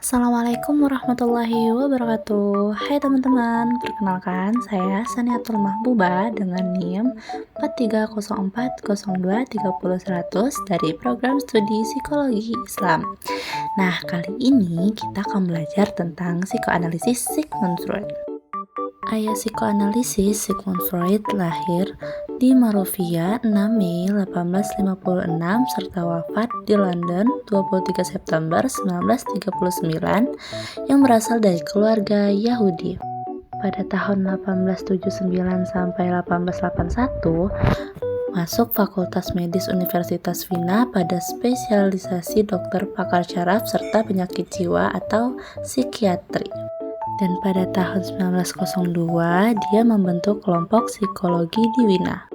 Assalamualaikum warahmatullahi wabarakatuh. Hai teman-teman, perkenalkan saya Saniatul Mahbuba dengan NIM 430402300100 dari program studi Psikologi Islam. Nah, kali ini kita akan belajar tentang psikoanalisis Sigmund Freud. Ayah psikoanalisis Sigmund Freud lahir di Monrovia 6 Mei 1856 serta wafat di London 23 September 1939 yang berasal dari keluarga Yahudi. Pada tahun 1879 sampai 1881 masuk Fakultas Medis Universitas Wina pada spesialisasi dokter pakar syaraf serta penyakit jiwa atau psikiatri. Dan pada tahun 1902 dia membentuk kelompok psikologi di Wina.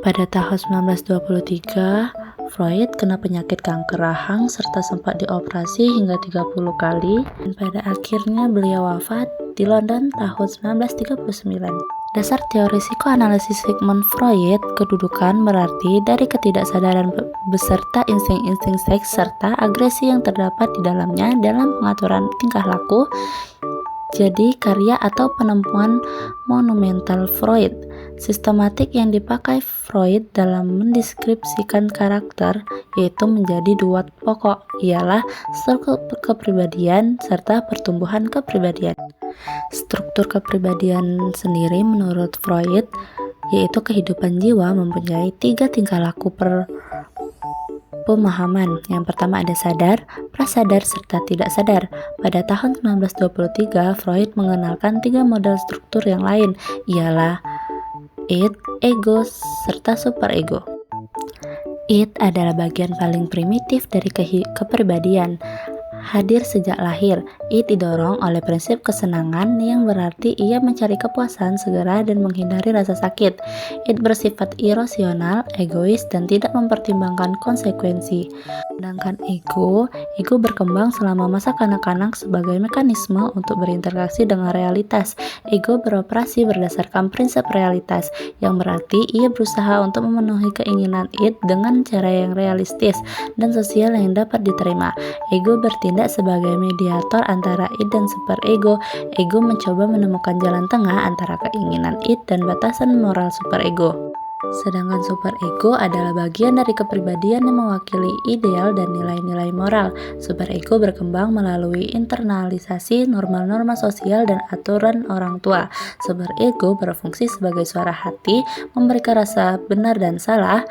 Pada tahun 1923 Freud kena penyakit kanker rahang serta sempat dioperasi hingga 30 kali dan pada akhirnya beliau wafat di London tahun 1939. Dasar teori psikoanalisis Sigmund Freud, kedudukan berarti dari ketidaksadaran beserta insting-insting seks serta agresi yang terdapat di dalamnya dalam pengaturan tingkah laku. Jadi karya atau penemuan monumental Freud. Sistematik yang dipakai Freud dalam mendeskripsikan karakter yaitu menjadi dua pokok, ialah struktur kepribadian serta pertumbuhan kepribadian. Struktur kepribadian sendiri menurut Freud yaitu kehidupan jiwa mempunyai 3 tingkah laku pemahaman. Yang pertama ada sadar, prasadar, serta tidak sadar. Pada tahun 1923, Freud mengenalkan 3 model struktur yang lain, ialah id, ego, serta superego. Id adalah bagian paling primitif dari kepribadian. Hadir sejak lahir, id didorong oleh prinsip kesenangan yang berarti ia mencari kepuasan segera dan menghindari rasa sakit. Id bersifat irasional, egois, dan tidak mempertimbangkan konsekuensi. Sedangkan ego berkembang selama masa kanak-kanak sebagai mekanisme untuk berinteraksi dengan realitas. Ego beroperasi berdasarkan prinsip realitas, yang berarti ia berusaha untuk memenuhi keinginan id dengan cara yang realistis dan sosial yang dapat diterima. Ego bertindak sebagai mediator antara id dan superego. Ego mencoba menemukan jalan tengah antara keinginan id dan batasan moral superego. Sedangkan superego adalah bagian dari kepribadian yang mewakili ideal dan nilai-nilai moral. Superego berkembang melalui internalisasi norma-norma sosial dan aturan orang tua. Superego berfungsi sebagai suara hati, memberikan rasa benar dan salah.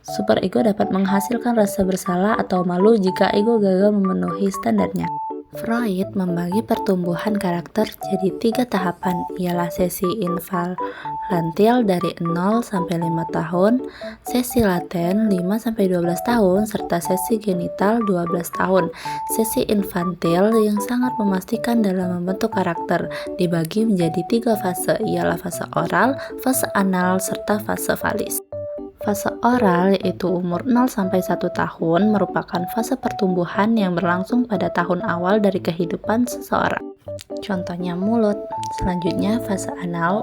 Superego dapat menghasilkan rasa bersalah atau malu jika ego gagal memenuhi standarnya. Freud membagi pertumbuhan karakter jadi 3 tahapan, ialah sesi infantil dari 0 sampai 5 tahun, sesi laten 5 sampai 12 tahun, serta sesi genital 12 tahun. Sesi infantil yang sangat memastikan dalam membentuk karakter dibagi menjadi 3 fase, ialah fase oral, fase anal, serta fase falis. Fase oral yaitu umur 0 sampai 1 tahun merupakan fase pertumbuhan yang berlangsung pada tahun awal dari kehidupan seseorang. Contohnya mulut. Selanjutnya fase anal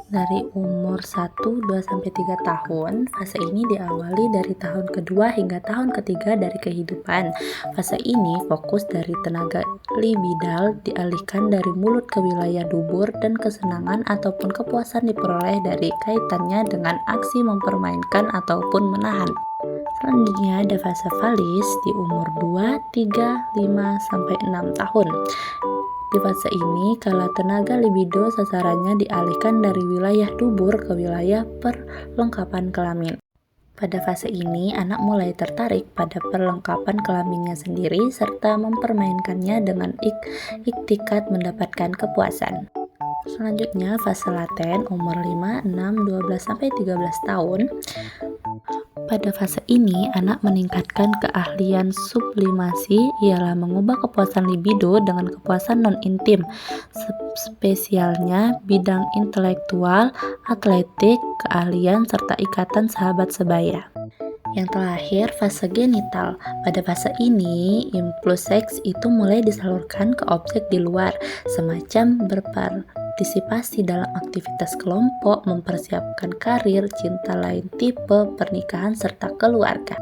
dari umur 1, 2 sampai 3 tahun. Fase ini diawali dari tahun kedua hingga tahun ketiga dari kehidupan. Fase ini fokus dari tenaga libidal dialihkan dari mulut ke wilayah dubur dan kesenangan ataupun kepuasan diperoleh dari kaitannya dengan aksi mempermainkan ataupun menahan. Selanjutnya ada fase falis di umur 2, 3, 5, sampai 6 tahun. Di fase ini, kala tenaga libido sasarannya dialihkan dari wilayah dubur ke wilayah perlengkapan kelamin. Pada fase ini, anak mulai tertarik pada perlengkapan kelaminnya sendiri serta mempermainkannya dengan iktikat mendapatkan kepuasan. Selanjutnya, fase laten umur 5, 6, 12, sampai 13 tahun. Pada fase ini, anak meningkatkan keahlian sublimasi, ialah mengubah kepuasan libido dengan kepuasan non-intim, spesialnya bidang intelektual, atletik, keahlian, serta ikatan sahabat sebaya. Yang terakhir, fase genital. Pada fase ini, impuls seks itu mulai disalurkan ke objek di luar, semacam berpartisipasi dalam aktivitas kelompok, mempersiapkan karir, cinta lain tipe, pernikahan, serta keluarga.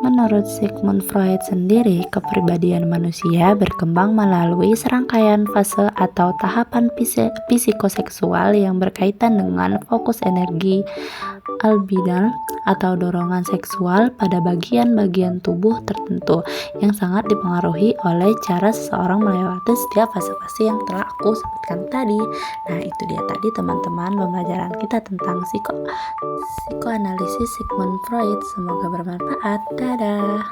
Menurut Sigmund Freud sendiri, kepribadian manusia berkembang melalui serangkaian fase atau tahapan psikoseksual yang berkaitan dengan fokus energi albidal atau dorongan seksual pada bagian-bagian tubuh tertentu yang sangat dipengaruhi oleh cara seseorang melewati setiap fase-fase yang telah aku sebutkan tadi. Nah, itu dia tadi teman-teman pembelajaran kita tentang psikoanalisis Sigmund Freud. Semoga bermanfaat. Dadah.